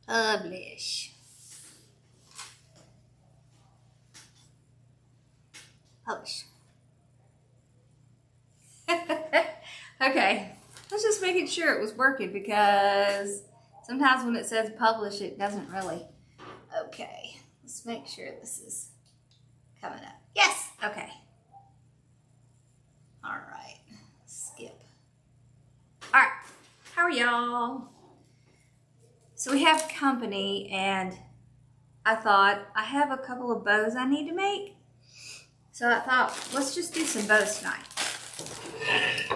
Publish. Publish. Okay, let's just making sure it was working because sometimes when it says publish, it doesn't really. Okay, let's make sure this is coming up. Yes, okay. All right, skip. All right, how are y'all? So we have company and I thought I have a couple of bows I need to make. So I thought, let's just do some bows tonight.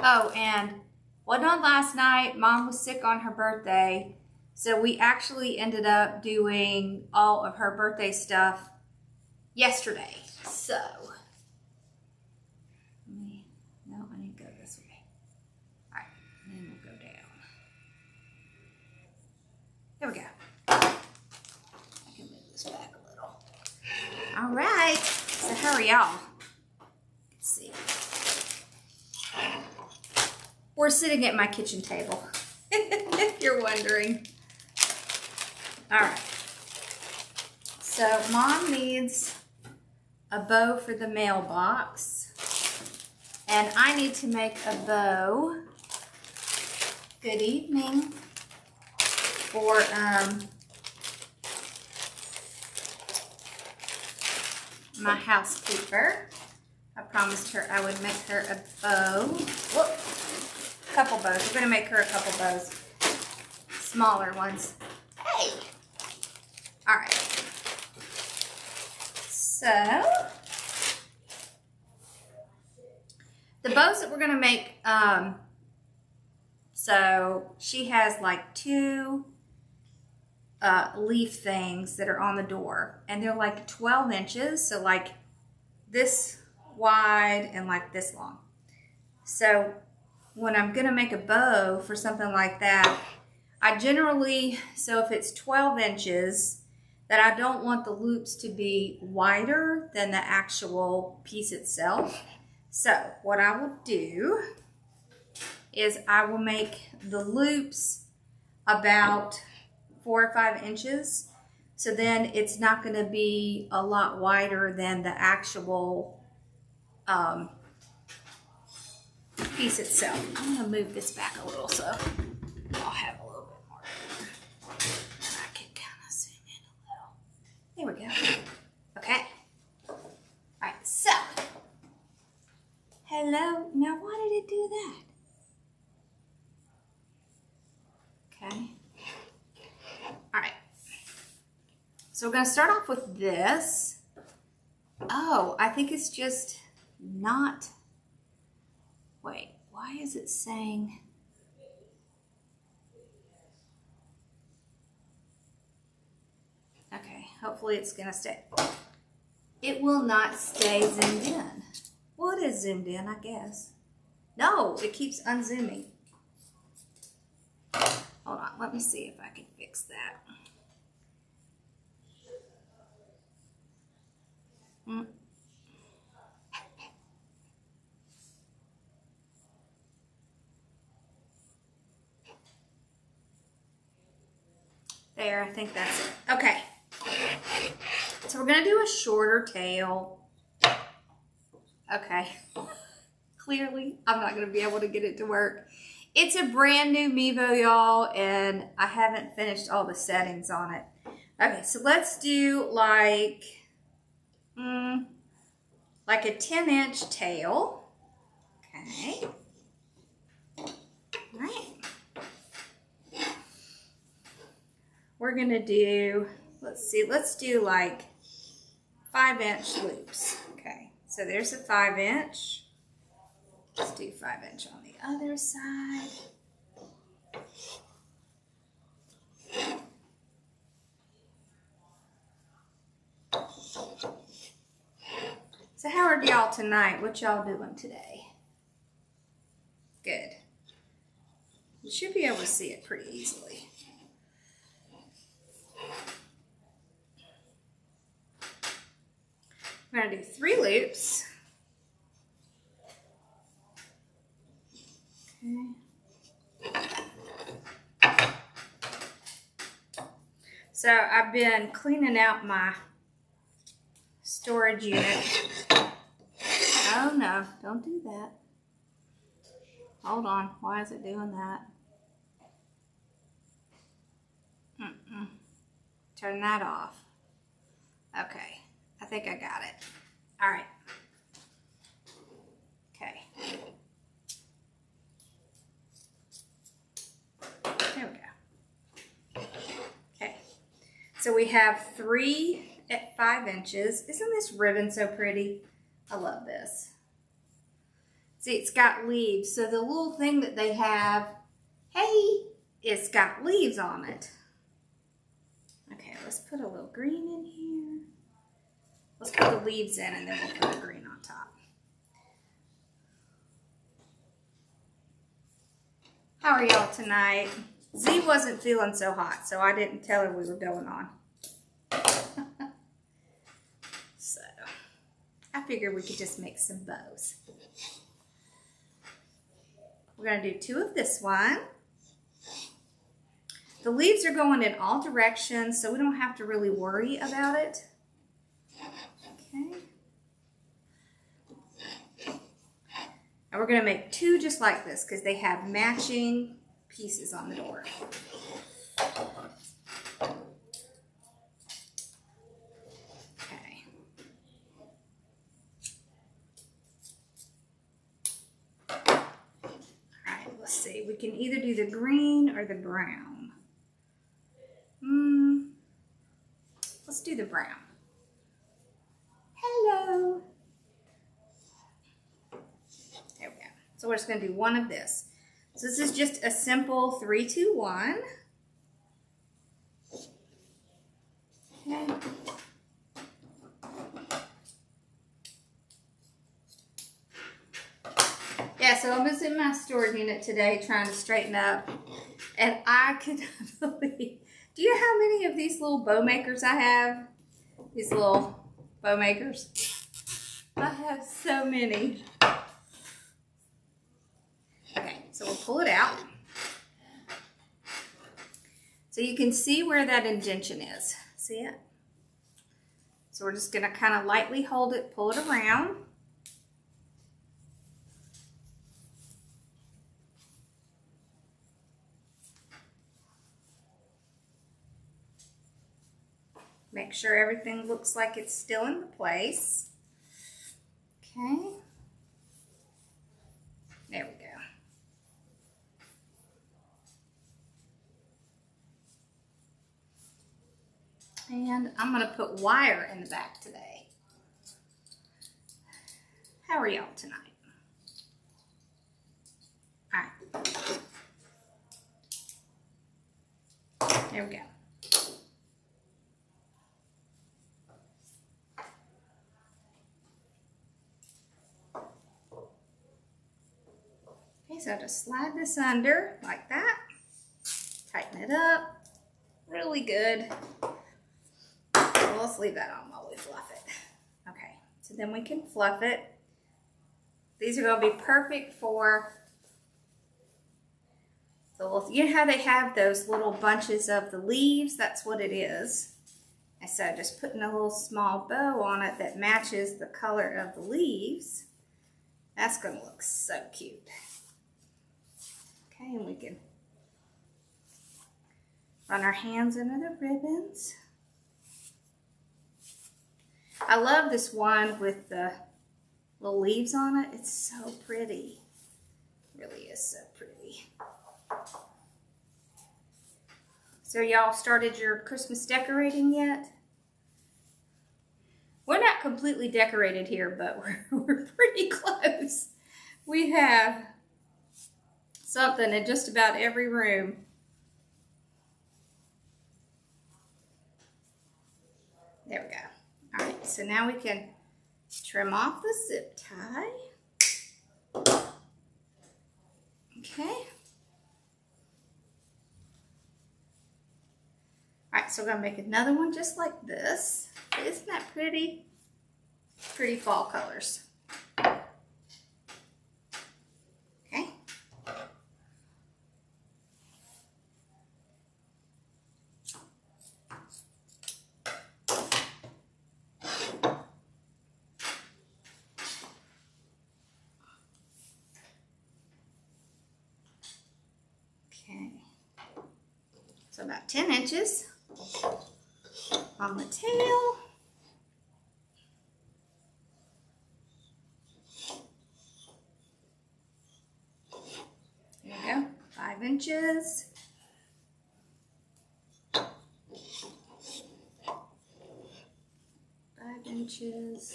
Oh, and wasn't on last night. Mom was sick on her birthday. So we actually ended up doing all of her birthday stuff yesterday. So, no, I need to go this way. All right, and then we'll go down. There we go. I can move this back a little. All right, so how are y'all? Let's see. We're sitting at my kitchen table, if you're wondering. All right. So Mom needs a bow for the mailbox. And I need to make a bow. Good evening. For my housekeeper. I promised her I would make her a bow. Whoop. Couple bows. We're going to make her a couple bows. Smaller ones. Hey! Alright. So, the bows that we're going to make, so she has like two leaf things that are on the door. And they're like 12 inches. So like this wide and like this long. So when I'm going to make a bow for something like that, I generally, so if it's 12 inches, that I don't want the loops to be wider than the actual piece itself. So what I will do is I will make the loops about 4 or 5 inches. So then it's not going to be a lot wider than the actual piece itself. I'm going to move this back a little so I'll have a little bit more room. And I can kind of zoom in a little. There we go. Okay. Alright, so. Hello. Now why did it do that? Okay. Alright. So we're going to start off with this. Oh, I think it's just not... Wait, why is it saying... Okay, hopefully it's going to stay. It will not stay zoomed in. Well, it is zoomed in, I guess. No, it keeps unzooming. Hold on, let me see if I can fix that. There, I think that's it. Okay. So we're going to do a shorter tail. Okay. Clearly, I'm not going to be able to get it to work. It's a brand new Mevo, y'all, and I haven't finished all the settings on it. Okay, so let's do like a 10-inch tail. Okay. All right. We're going to do, let's do like 5-inch loops. Okay, so there's a 5-inch. Let's do 5-inch on the other side. So how are y'all tonight? What y'all doing today? Good. You should be able to see it pretty easily. I'm going to do 3 loops. Okay. So I've been cleaning out my storage unit. Oh no, don't do that. Hold on, why is it doing that? Turn that off. Okay, I think I got it. All right. Okay. There we go. Okay. So we have 3 at 5 inches. Isn't this ribbon so pretty? I love this. See, it's got leaves. So the little thing that they have, hey, it's got leaves on it. Okay, let's put a little green in here. Let's put the leaves in and then we'll put the green on top. How are y'all tonight? Z wasn't feeling so hot, so I didn't tell her we were going on. So, I figured we could just make some bows. We're going to do 2 of this one. The leaves are going in all directions, so we don't have to really worry about it. Okay. And we're going to make 2 just like this because they have matching pieces on the door. Okay. All right, let's see. We can either do the green or the brown. Let's do the brown. Hello. There we go. So we're just going to do 1 of this. So this is just a simple 3, 2, 1. Okay. Yeah, so I was in my storage unit today trying to straighten up, and I could not believe. Do you know how many of these little bow makers I have? These little bow makers. I have so many. Okay, so we'll pull it out. So you can see where that indentation is. See it? So we're just going to kind of lightly hold it, pull it around. Make sure everything looks like it's still in place. Okay. There we go. And I'm going to put wire in the back today. How are y'all tonight? All right. There we go. Okay, so just slide this under like that. Tighten it up. Really good. So let's leave that on while we fluff it. Okay, so then we can fluff it. These are going to be perfect for the little, you know how they have those little bunches of the leaves? That's what it is. And so just putting a little small bow on it that matches the color of the leaves. That's going to look so cute. Okay, and we can run our hands under the ribbons. I love this one with the little leaves on it. It's so pretty. It really is so pretty. So y'all started your Christmas decorating yet? We're not completely decorated here, but we're pretty close. We have something in just about every room. There we go. All right, so now we can trim off the zip tie. Okay. All right, so we're gonna make another one just like this. Isn't that pretty? Pretty fall colors. Okay. So about 10 inches on the tail. There we go, 5 inches. 5 inches.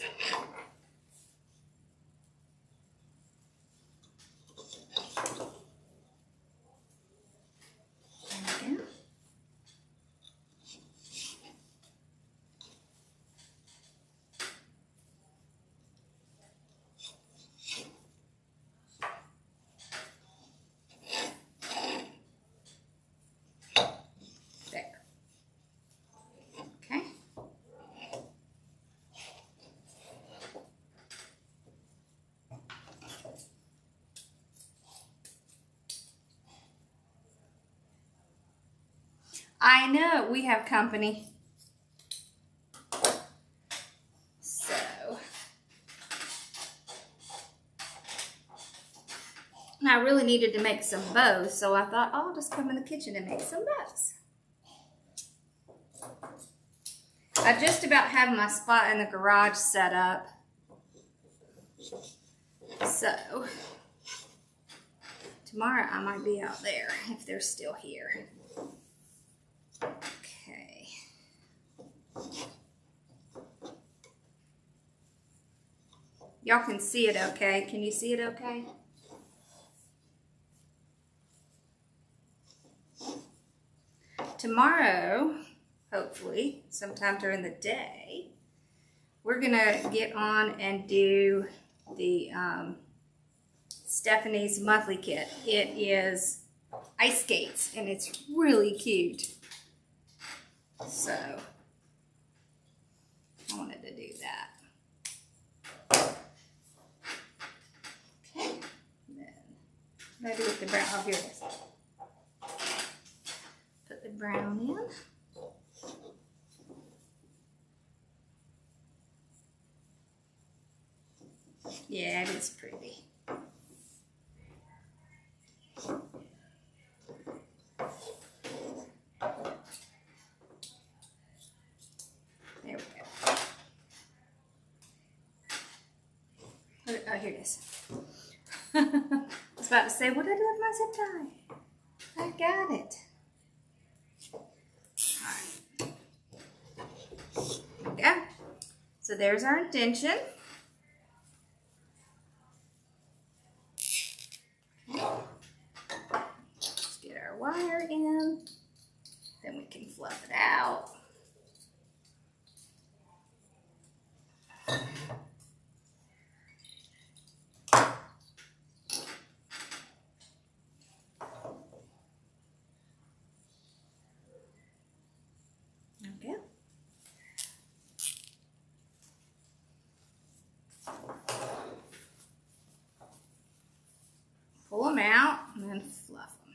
I know, we have company. So, and I really needed to make some bows, so I thought, oh, I'll just come in the kitchen and make some bows. I just about have my spot in the garage set up. So, tomorrow I might be out there if they're still here. Okay. Y'all can see it okay? Can you see it okay? Tomorrow, hopefully, sometime during the day, we're gonna get on and do the Stephanie's monthly kit. It is ice skates and it's really cute. So, I wanted to do that. Okay. Then, what do I do with the brown? Oh, here it is. Put the brown in. Yeah, it is pretty. Oh, here it is. I was about to say, what did I do with my zip tie? I got it. Alright. There we go. So there's our indention. Let's get our wire in. Then we can fluff it out. Okay. Pull them out and then fluff them.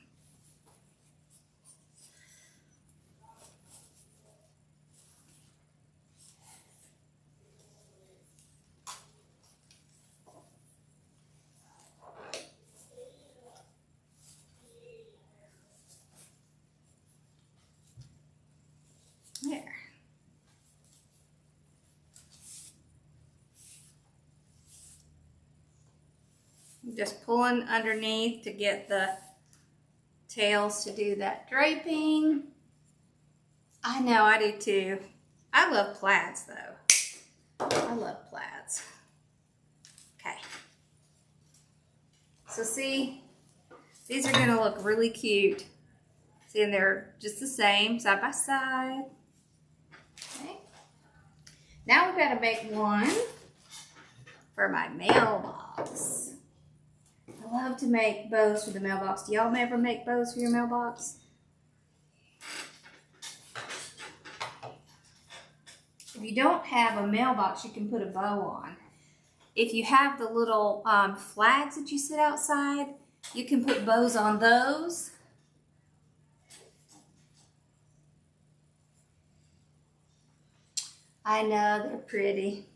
There. Just pulling underneath to get the tails to do that draping. I know, I do too. I love plaids though. I love plaids. Okay. So see, these are gonna look really cute. See, and they're just the same, side by side. Okay. Now we've got to make one for my mailbox. I love to make bows for the mailbox. Do y'all ever make bows for your mailbox? If you don't have a mailbox, you can put a bow on. If you have the little flags that you sit outside, you can put bows on those. I know, they're pretty.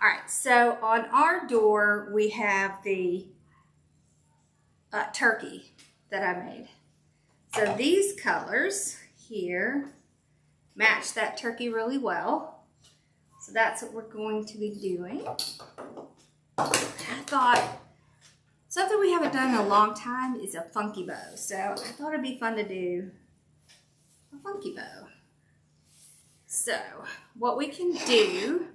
All right, so on our door, we have the turkey that I made. So these colors here match that turkey really well. So that's what we're going to be doing. I thought something we haven't done in a long time is a funky bow. So I thought it'd be fun to do a funky bow. So what we can do,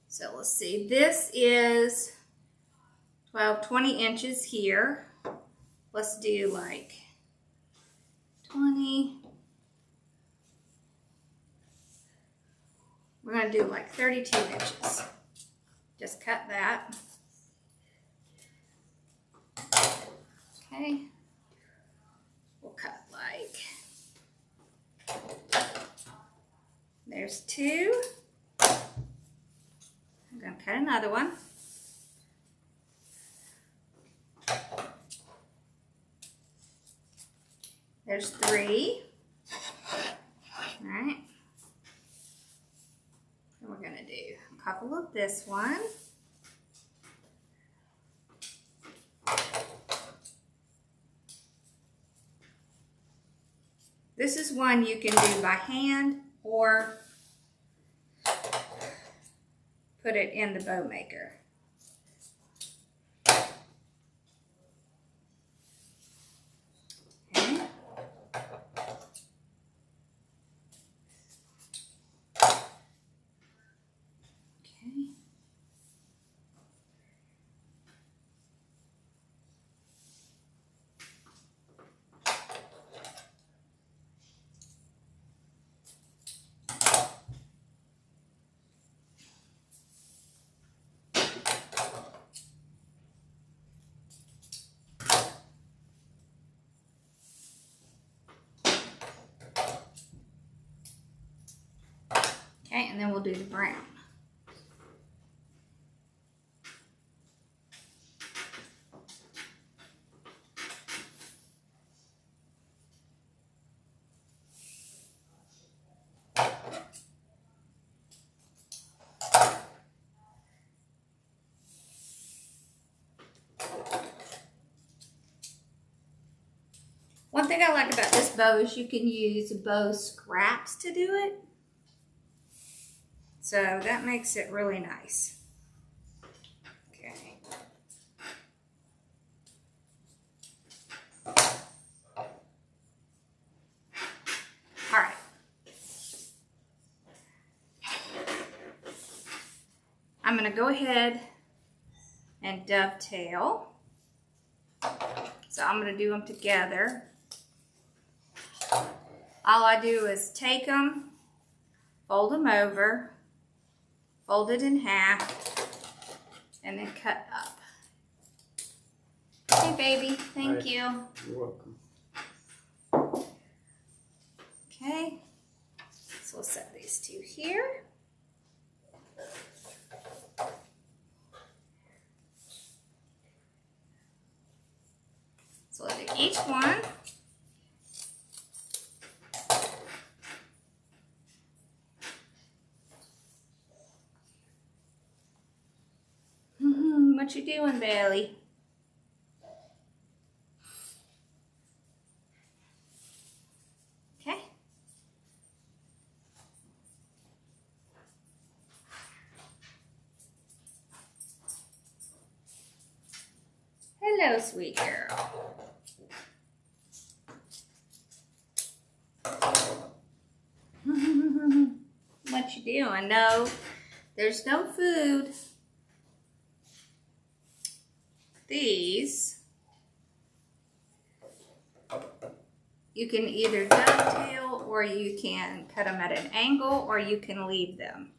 so let's see, this is 20 inches here. Let's do like 20. We're going to do like 32 inches. Just cut that. Okay. We'll cut like, there's 2. I'm going to cut another one. There's 3. All right. And we're going to do a couple of this one. This is one you can do by hand or put it in the bow maker. Okay. Okay. Okay, and then we'll do the brown. One thing I like about this bow is you can use bow scraps to do it. So that makes it really nice. Okay. All right. I'm going to go ahead and dovetail. So I'm going to do them together. All I do is take them, fold them over, fold it in half, and then cut up. Hey, baby. Thank you. You're welcome. Okay. So we'll set these 2 here. So we'll do each one. What you doing, Bailey? Okay. Hello, sweet girl. What you doing? No, there's no food. These, you can either dovetail or you can cut them at an angle or you can leave them.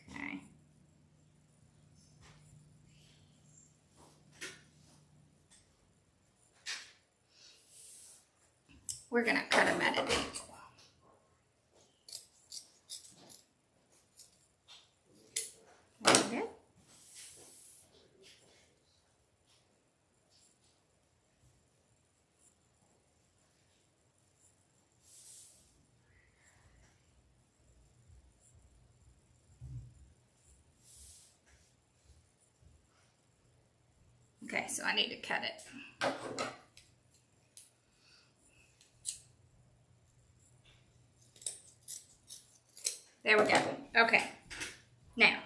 Okay. We're going to cut them at an angle. Okay. so I need to cut it. There we go. Okay. Now,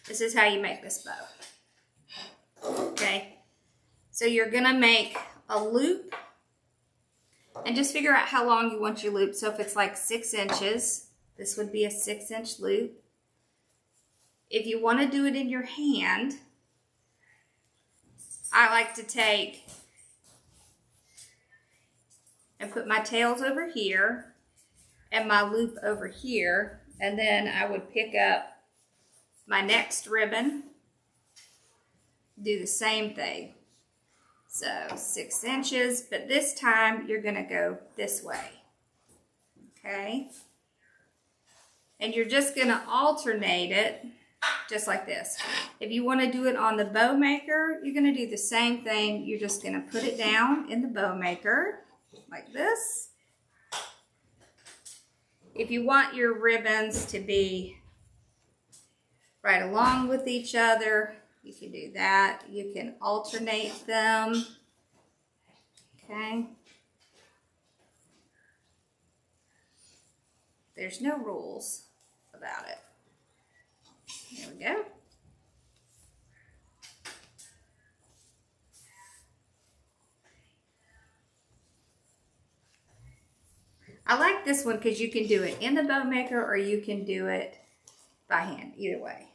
this is how you make this bow. Okay. So you're going to make a loop and just figure out how long you want your loop. So if it's like 6 inches, this would be a 6-inch loop. If you want to do it in your hand, I like to take and put my tails over here and my loop over here, and then I would pick up my next ribbon, do the same thing. So 6 inches, but this time you're gonna go this way, okay? And you're just gonna alternate it just like this. If you wanna do it on the bow maker, you're gonna do the same thing. You're just gonna put it down in the bow maker like this. If you want your ribbons to be right along with each other, you can do that. You can alternate them. Okay. There's no rules about it. There we go. I like this one because you can do it in the bow maker or you can do it by hand, either way.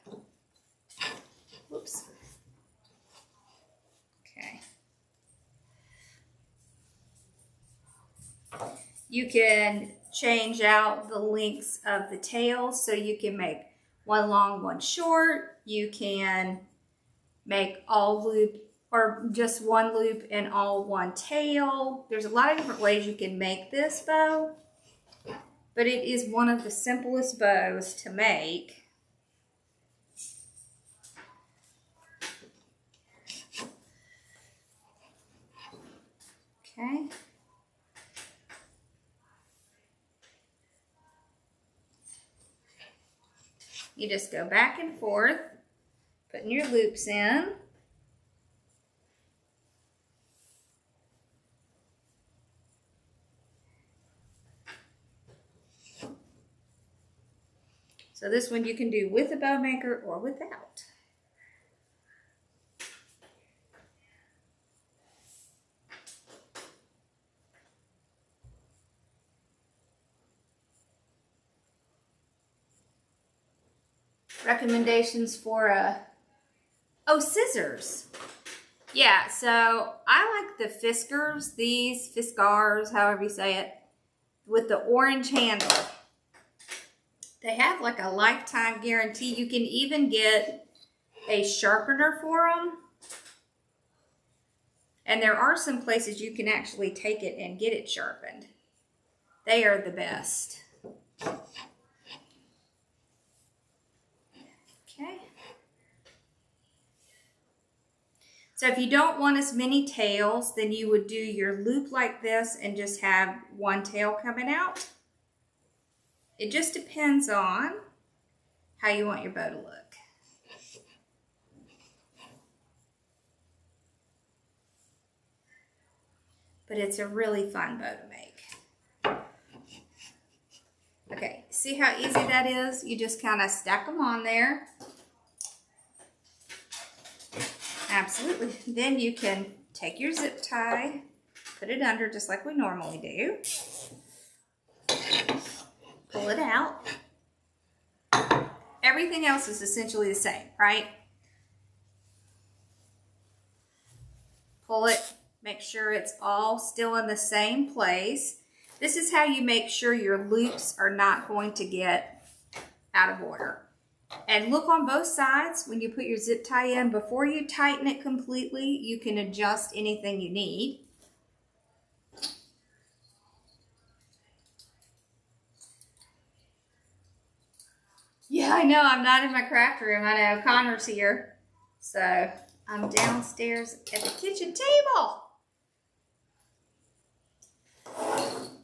Whoops. Okay. You can change out the lengths of the tails, so you can make one long, one short. You can make all loop or just one loop and all one tail. There's a lot of different ways you can make this bow, but it is one of the simplest bows to make. Okay. You just go back and forth, putting your loops in. So this one you can do with a bow maker or without. Recommendations for scissors. Yeah, so I like the Fiskars, Fiskars, however you say it, with the orange handle. They have like a lifetime guarantee. You can even get a sharpener for them. And there are some places you can actually take it and get it sharpened. They are the best. Okay. So if you don't want as many tails, then you would do your loop like this and just have one tail coming out. It just depends on how you want your bow to look. But it's a really fun bow to make. Okay, see how easy that is? You just kind of stack them on there. Absolutely. Then you can take your zip tie, put it under just like we normally do. Pull it out. Everything else is essentially the same, right? Pull it, make sure it's all still in the same place. This is how you make sure your loops are not going to get out of order. And look on both sides when you put your zip tie in. Before you tighten it completely, you can adjust anything you need. Yeah, I know, I'm not in my craft room. I know, Connor's here. So, I'm downstairs at the kitchen table.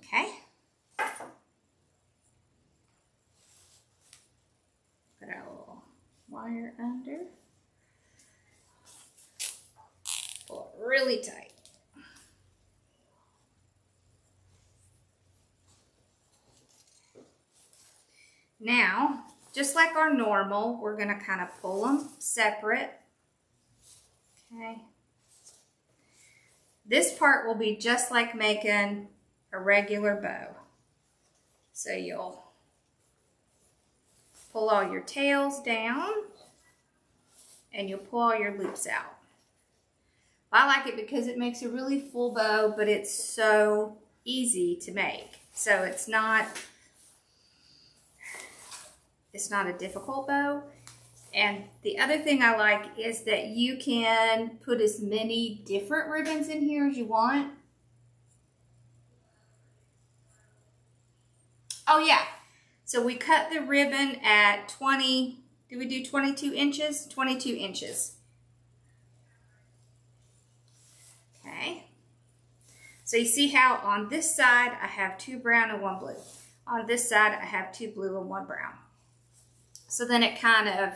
Okay. Put our little wire under. Pull it really tight. Now, just like our normal, we're going to kind of pull them separate. Okay. This part will be just like making a regular bow. So you'll pull all your tails down and you'll pull all your loops out. I like it because it makes a really full bow, but it's so easy to make. So it's not a difficult bow. And the other thing I like is that you can put as many different ribbons in here as you want. Oh yeah, so we cut the ribbon at 20, did we do 22 inches? 22 inches. Okay. So you see how on this side I have 2 brown and 1 blue. On this side I have 2 blue and 1 brown. So then it kind of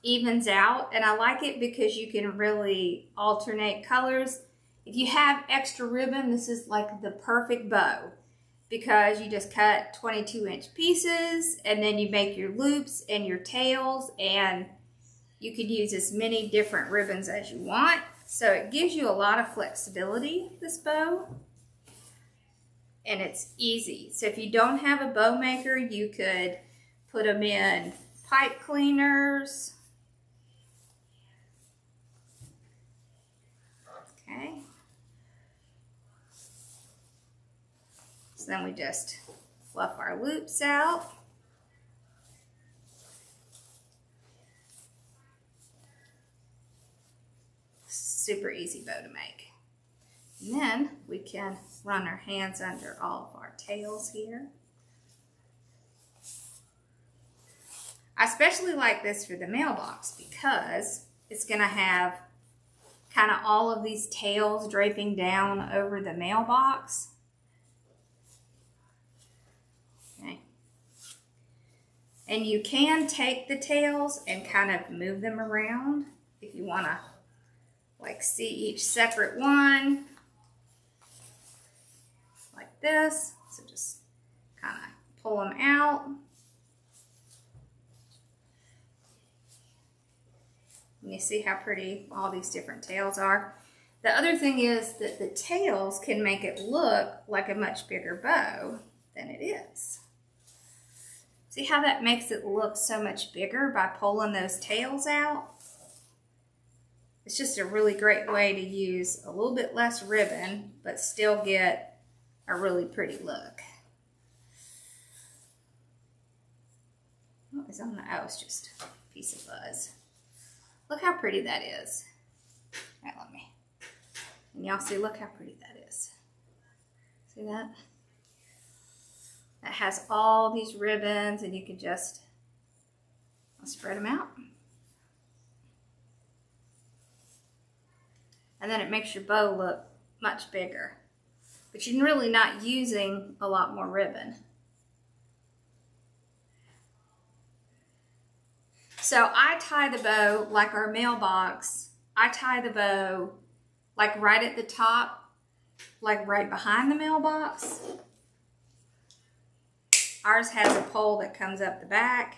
evens out, and I like it because you can really alternate colors. If you have extra ribbon, this is like the perfect bow because you just cut 22-inch pieces and then you make your loops and your tails, and you could use as many different ribbons as you want. So it gives you a lot of flexibility, this bow, and it's easy. So if you don't have a bow maker, you could put them in pipe cleaners. Okay. So then we just fluff our loops out. Super easy bow to make. And then we can run our hands under all of our tails here. I especially like this for the mailbox because it's going to have kind of all of these tails draping down over the mailbox. Okay. And you can take the tails and kind of move them around if you want to like see each separate one like this. So just kind of pull them out. And you see how pretty all these different tails are. The other thing is that the tails can make it look like a much bigger bow than it is. See how that makes it look so much bigger by pulling those tails out? It's just a really great way to use a little bit less ribbon, but still get a really pretty look. What is on the, oh, it's just a piece of fuzz. Look how pretty that is. All right, let me. And y'all see, look how pretty that is. See that? That has all these ribbons, and you can just spread them out. And then it makes your bow look much bigger. But you're really not using a lot more ribbon. So I tie the bow like our mailbox. I tie the bow like right at the top, like right behind the mailbox. Ours has a pole that comes up the back.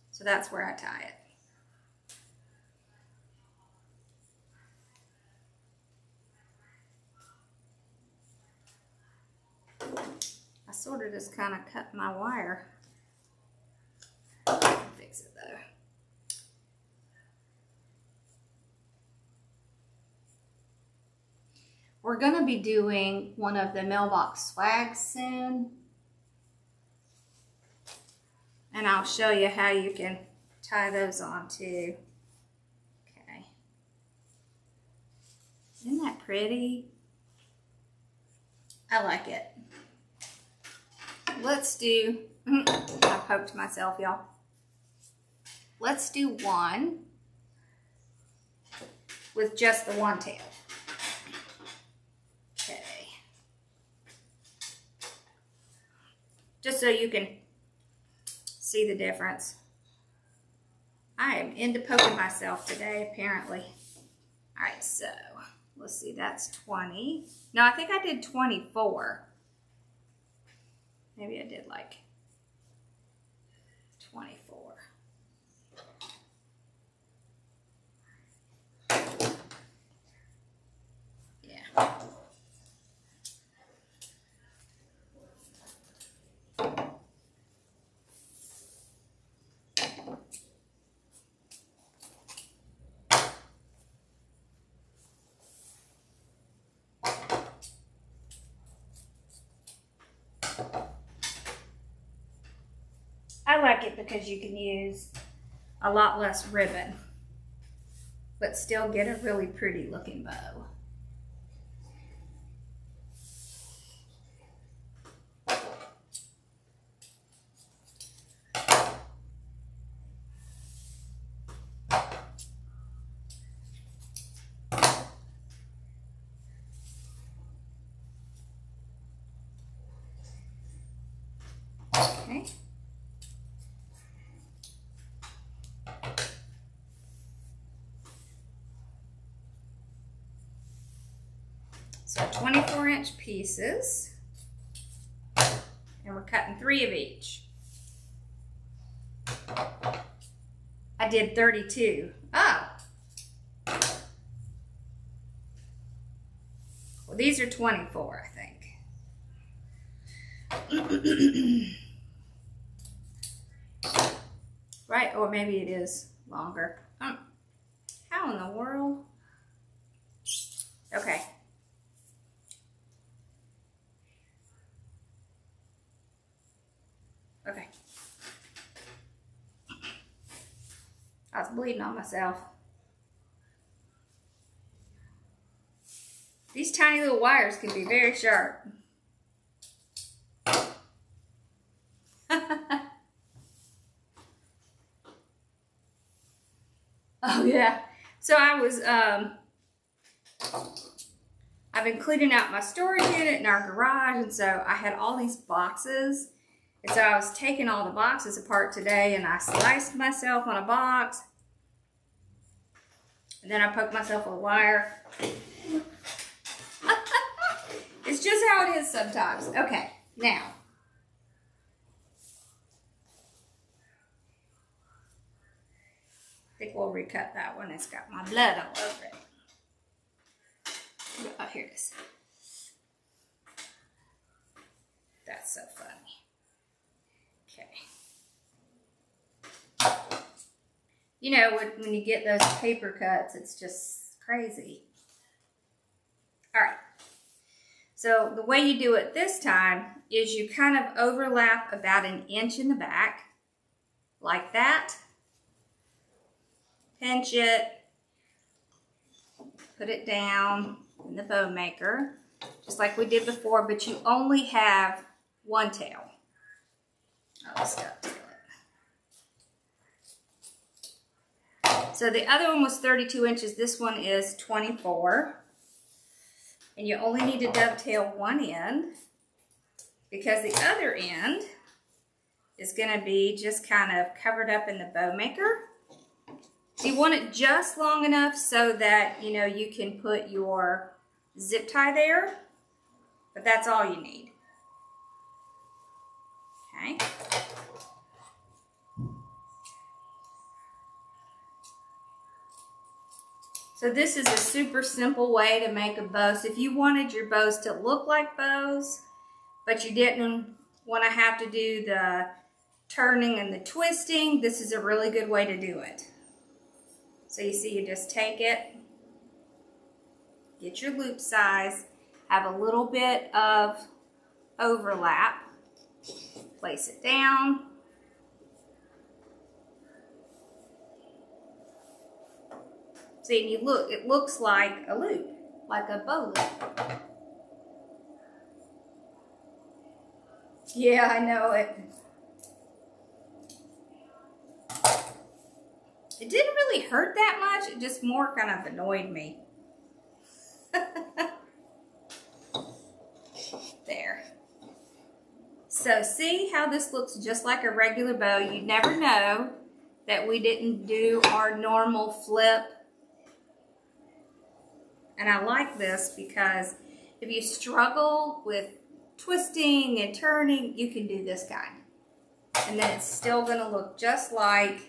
So that's where I tie it. I sort of just kind of cut my wire. I can fix it though. We're going to be doing one of the mailbox swags soon. And I'll show you how you can tie those on too. Okay. Isn't that pretty? I like it. Let's do, I poked myself, y'all. Let's do one with just the one tail. Okay. Just so you can see the difference. I am into poking myself today, apparently. All right, so let's see, that's 20. No, I think I did 24. Maybe I did like 24. Yeah. I like it because you can use a lot less ribbon, but still get a really pretty looking bow. Okay. So 24-inch pieces, and we're cutting 3 of each. I did 32. Oh. Well, these are 24, I think. Right, or maybe it is longer. How in the world? Okay. Okay. I was bleeding on myself. These tiny little wires can be very sharp. Oh yeah. So I've been cleaning out my storage unit in our garage, and so I had all these boxes. And so I was taking all the boxes apart today, and I sliced myself on a box. And then I poked myself with a wire. It's just how it is sometimes. Okay, now. I think we'll recut that one. It's got my blood all over it. Oh, here it is. That's so funny. Okay. You know, when you get those paper cuts, it's just crazy. All right. So the way you do it this time is you kind of overlap about 1 inch in the back, like that. Pinch it, put it down in the bow maker, just like we did before, but you only have one tail. Oh, stuck to it. So the other one was 32 inches. This one is 24. And you only need to dovetail one end because the other end is going to be just kind of covered up in the bow maker. So you want it just long enough so that, you know, you can put your zip tie there, but that's all you need. Okay. So this is a super simple way to make a bow. So if you wanted your bows to look like bows, but you didn't want to have to do the turning and the twisting, this is a really good way to do it. So you see, you just take it, get your loop size, have a little bit of overlap, place it down. See, and you look, it looks like a loop, like a bow loop. Yeah, I know it. It didn't really hurt that much, it just more kind of annoyed me. There. So see how this looks just like a regular bow. You never know that we didn't do our normal flip. And I like this because if you struggle with twisting and turning, you can do this kind. And then it's still going to look just like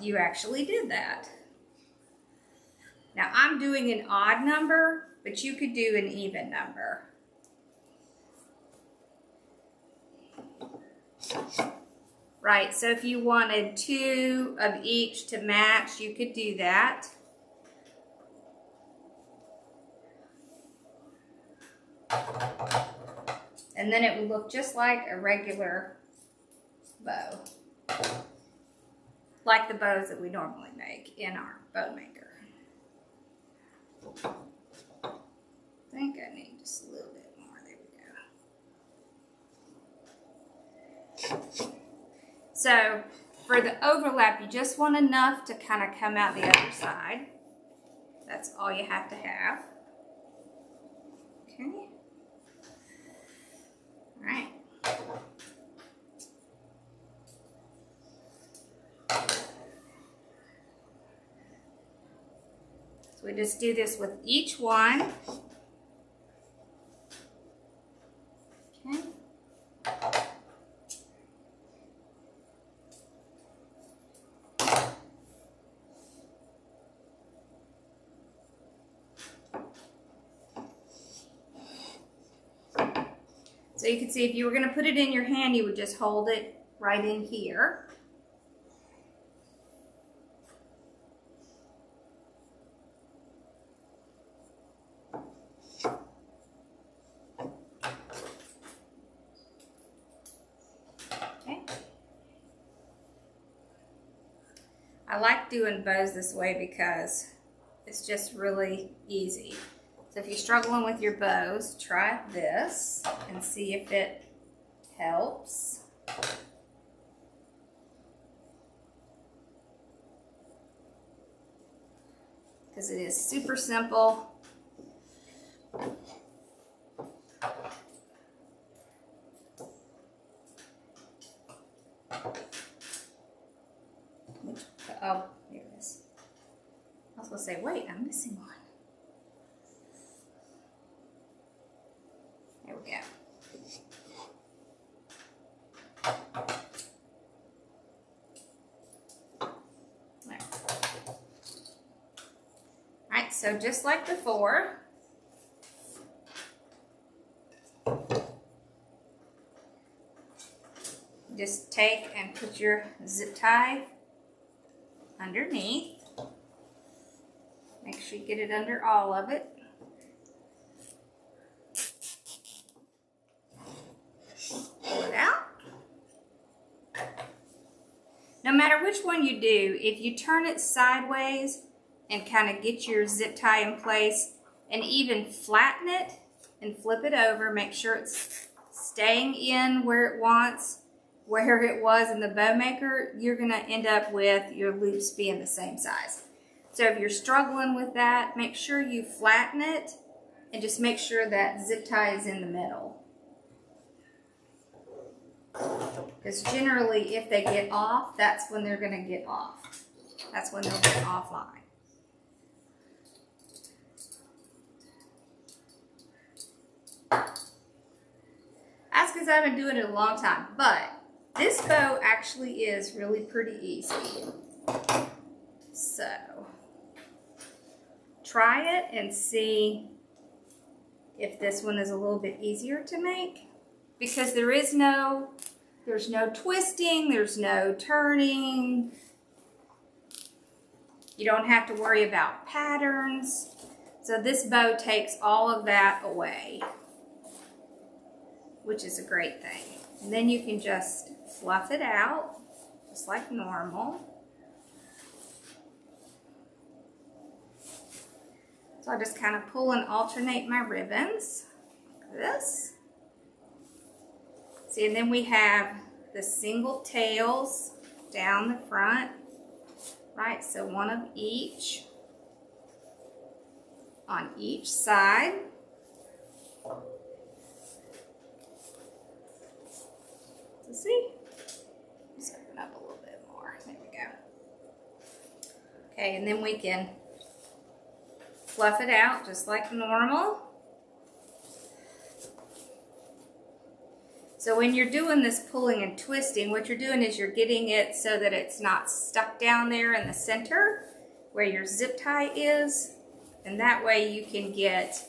you actually did that. Now I'm doing an odd number, but you could do an even number. Right, so if you wanted 2 of each to match, you could do that. And then it would look just like a regular bow. Like the bows that we normally make in our bow maker. I think I need just a little bit more. There we go. So for the overlap, you just want enough to kind of come out the other side. That's all you have to have. Okay. All right. So we just do this with each one. Okay. So you can see if you were going to put it in your hand, you would just hold it right in here. Okay. I like doing bows this way because it's just really easy. So if you're struggling with your bows, try this and see if it helps. Because it is super simple. Oh, here it is. I was going to say, wait, I'm missing one. There we go. There. Alright, so just like before, just take and put your zip tie underneath. Make sure you get it under all of it. Pull it out. No matter which one you do, if you turn it sideways and kind of get your zip tie in place and even flatten it and flip it over, make sure it's staying in where it was in the bow maker, you're going to end up with your loops being the same size. So if you're struggling with that, make sure you flatten it and just make sure that zip tie is in the middle. Because generally, if they get off, that's when they're going to get off. That's when they'll get offline. That's because I've been doing it a long time. But this bow actually is really pretty easy. So try it and see if this one is a little bit easier to make. Because there's no twisting, there's no turning. You don't have to worry about patterns. So this bow takes all of that away, which is a great thing. And then you can just fluff it out, just like normal. So I just kind of pull and alternate my ribbons, like this. See, and then we have the single tails down the front, right? So one of each on each side. So see, just open up a little bit more. There Okay, and then we can fluff it out just like normal. So when you're doing this pulling and twisting, what you're doing is you're getting it so that it's not stuck down there in the center where your zip tie is. And that way you can get,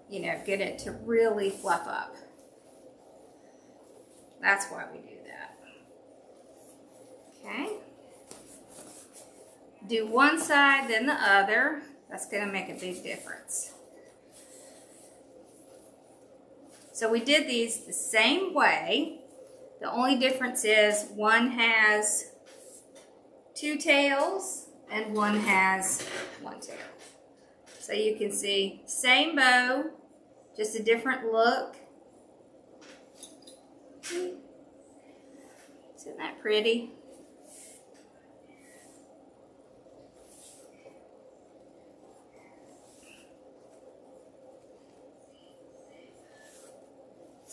you know, get it to really fluff up. That's why we do that. Okay. Do one side, then the other. That's going to make a big difference. So we did these the same way. The only difference is one has 2 tails and one has 1 tail. So you can see, same bow, just a different look. Isn't that pretty?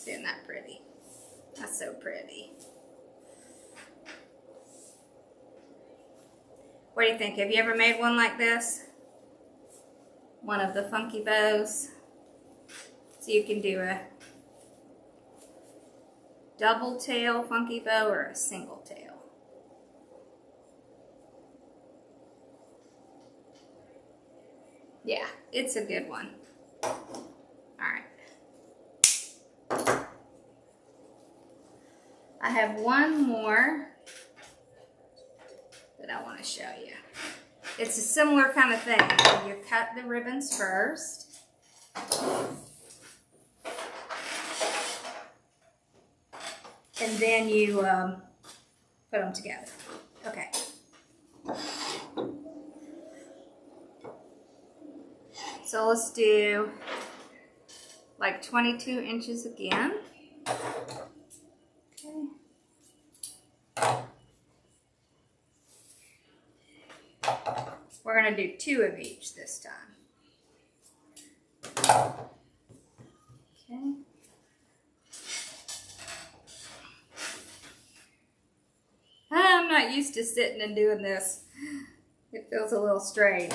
Isn't that pretty? That's so pretty. What do you think? Have you ever made one like this? One of the funky bows. So you can do a double tail funky bow or a single tail. Yeah, it's a good one. Alright. I have one more that I want to show you. It's a similar kind of thing. You cut the ribbons first. And then you put them together. Okay. So let's do like 22 inches again. Okay. We're going to do 2 of each this time. Okay. I'm not used to sitting and doing this. It feels a little strange.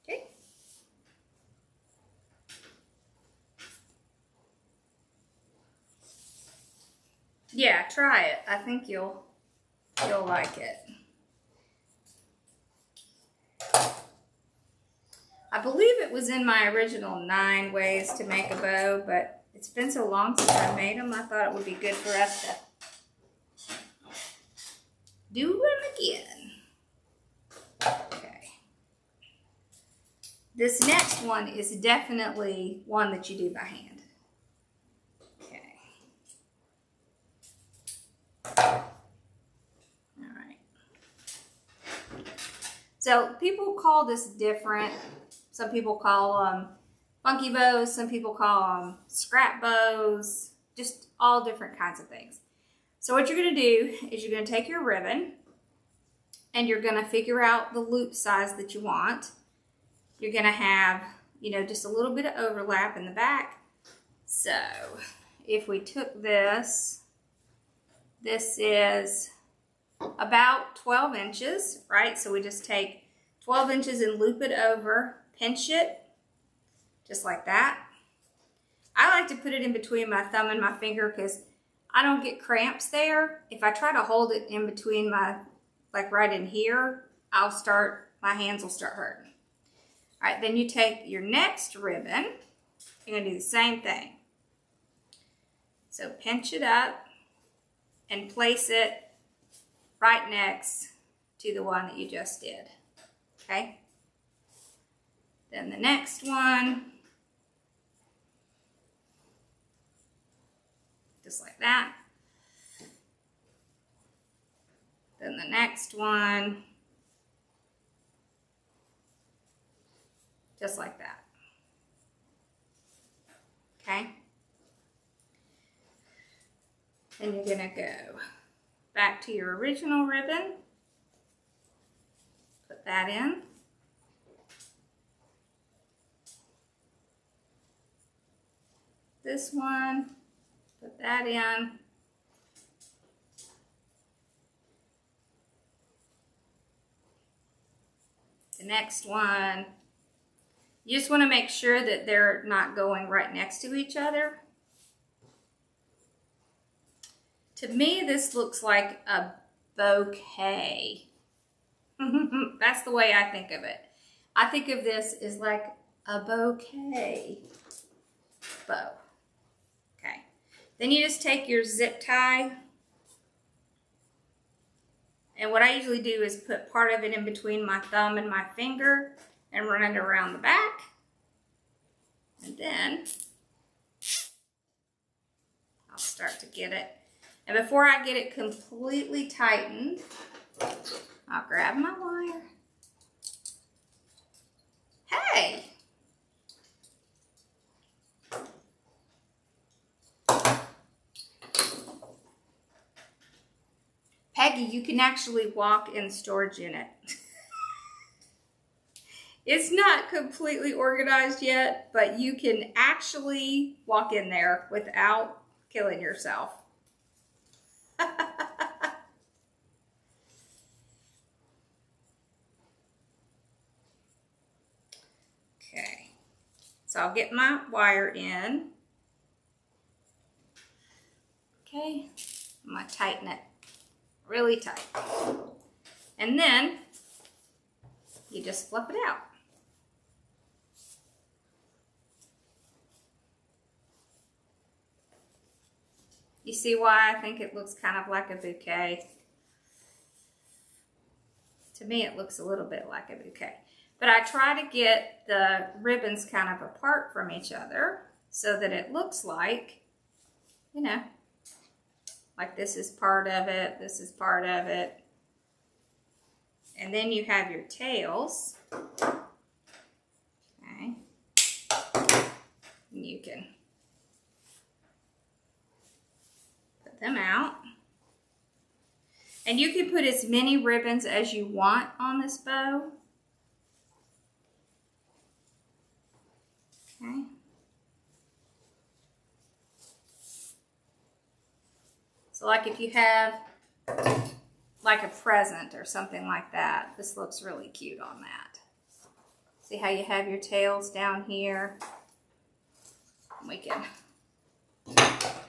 Okay. Yeah, try it. I think you'll like it. I believe it was in my original 9 ways to make a bow, but it's been so long since I made them, I thought it would be good for us to do them again. Okay. This next one is definitely one that you do by hand. Okay. All right. So people call this different. Some people call them funky bows. Some people call them scrap bows. Just all different kinds of things. So what you're going to do is you're going to take your ribbon and you're going to figure out the loop size that you want. You're going to have, you know, just a little bit of overlap in the back. So if we took this, this is about 12 inches, right? So we just take 12 inches and loop it over, pinch it, just like that. I like to put it in between my thumb and my finger because I don't get cramps there. If I try to hold it in between my, like right in here, my hands will start hurting. All right, then you take your next ribbon, you're gonna do the same thing. So pinch it up and place it right next to the one that you just did, okay? Then the next one, just like that. Then the next one, just like that. Okay? Then you're gonna go back to your original ribbon, put that in. this one, put that in. The next one, you just want to make sure that they're not going right next to each other. To me, this looks like a bouquet. That's the way I think of it. I think of this as like a bouquet bow. Okay. Then you just take your zip tie. And what I usually do is put part of it in between my thumb and my finger and run it around the back. And then I'll start to get it. And before I get it completely tightened, I'll grab my wire. Hey! Peggy, you can actually walk in the storage unit. It's not completely organized yet, but you can actually walk in there without killing yourself. Okay, so I'll get my wire in. Okay, I'm gonna tighten it really tight. And then you just flip it out. You see why I think it looks kind of like a bouquet? To me, it looks a little bit like a bouquet. But I try to get the ribbons kind of apart from each other so that it looks like, you know, like this is part of it, this is part of it. And then you have your tails. Okay. And you can put them out. And you can put as many ribbons as you want on this bow. Okay. So like if you have like a present or something like that, this looks really cute on that. See how you have your tails down here? We can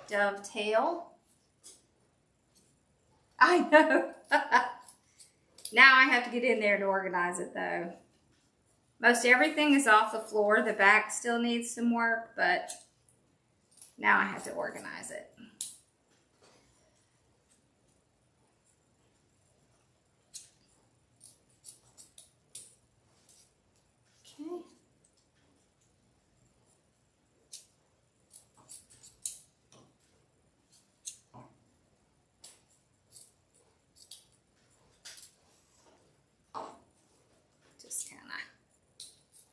dovetail. I know. Now I have to get in there to organize it though. Most everything is off the floor. The back still needs some work, but now I have to organize it. Okay. Just kind of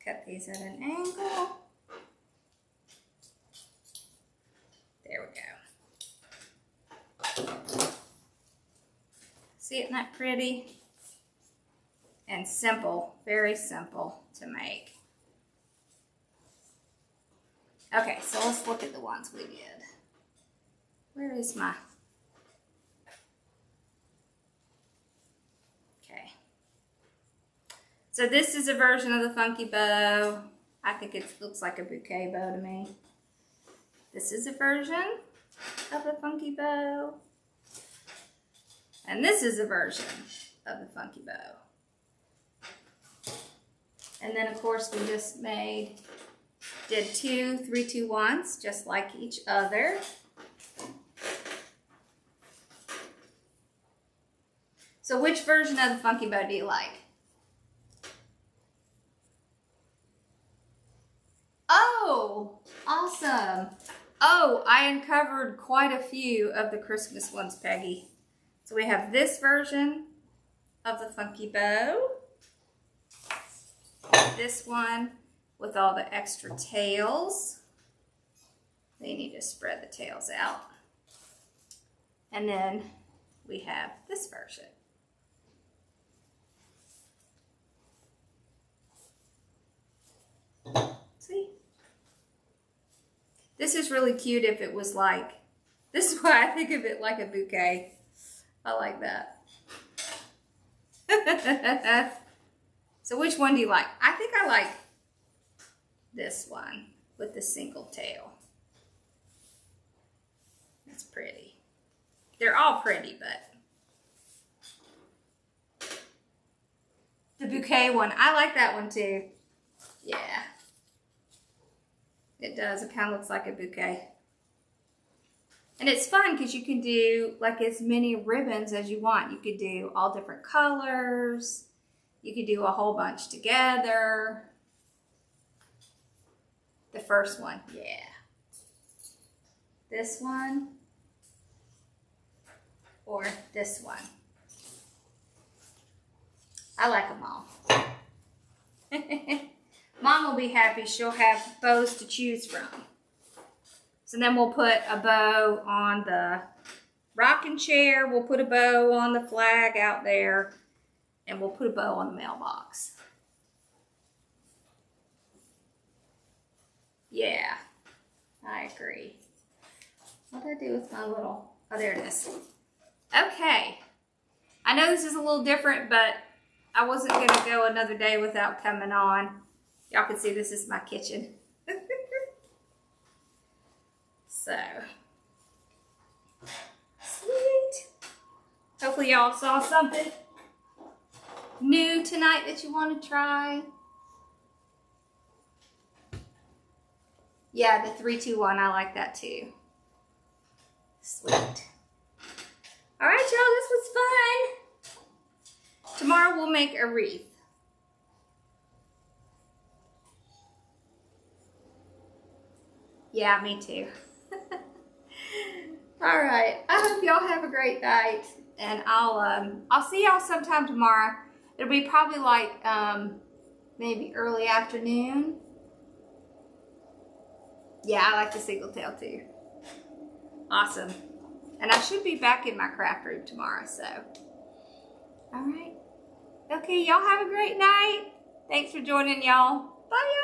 cut these at an angle. There we go. See, isn't that pretty? And simple, very simple to make. Okay, so let's look at the ones we did. Where is my... Okay. So this is a version of the funky bow. I think it looks like a bouquet bow to me. This is a version of the funky bow. And this is a version of the funky bow. And then of course we just did 2 3-2-1s just like each other. So which version of the funky bow do you like? Oh, awesome. Oh, I uncovered quite a few of the Christmas ones, Peggy. So we have this version of the funky bow. This one with all the extra tails. They need to spread the tails out. And then we have this version. See? This is really cute if it was like, this is why I think of it like a bouquet. I like that. So which one do you like? I think I like this one with the single tail. That's pretty. They're all pretty, but the bouquet one, I like that one too. Yeah. It does. It kind of looks like a bouquet. And it's fun because you can do like as many ribbons as you want. You could do all different colors. You could do a whole bunch together. The first one, yeah. This one. Or this one. I like them all. Mom will be happy. She'll have bows to choose from. So then we'll put a bow on the rocking chair. We'll put a bow on the flag out there. And we'll put a bow on the mailbox. Yeah, I agree. What did I do with my little... Oh, there it is. Okay. I know this is a little different, but I wasn't going to go another day without coming on. Y'all can see this is my kitchen. So, sweet. Hopefully y'all saw something new tonight that you want to try. Yeah, the 3, 2, 1, I like that too. Sweet. All right, y'all, this was fun. Tomorrow we'll make a wreath. Yeah, me too. All right, I hope y'all have a great night, and I'll see y'all sometime tomorrow. It'll be probably like maybe early afternoon. Yeah, I like the single tail too. Awesome. And I should be back in my craft room tomorrow, so. All right. Okay, y'all have a great night. Thanks for joining, y'all. Bye, y'all.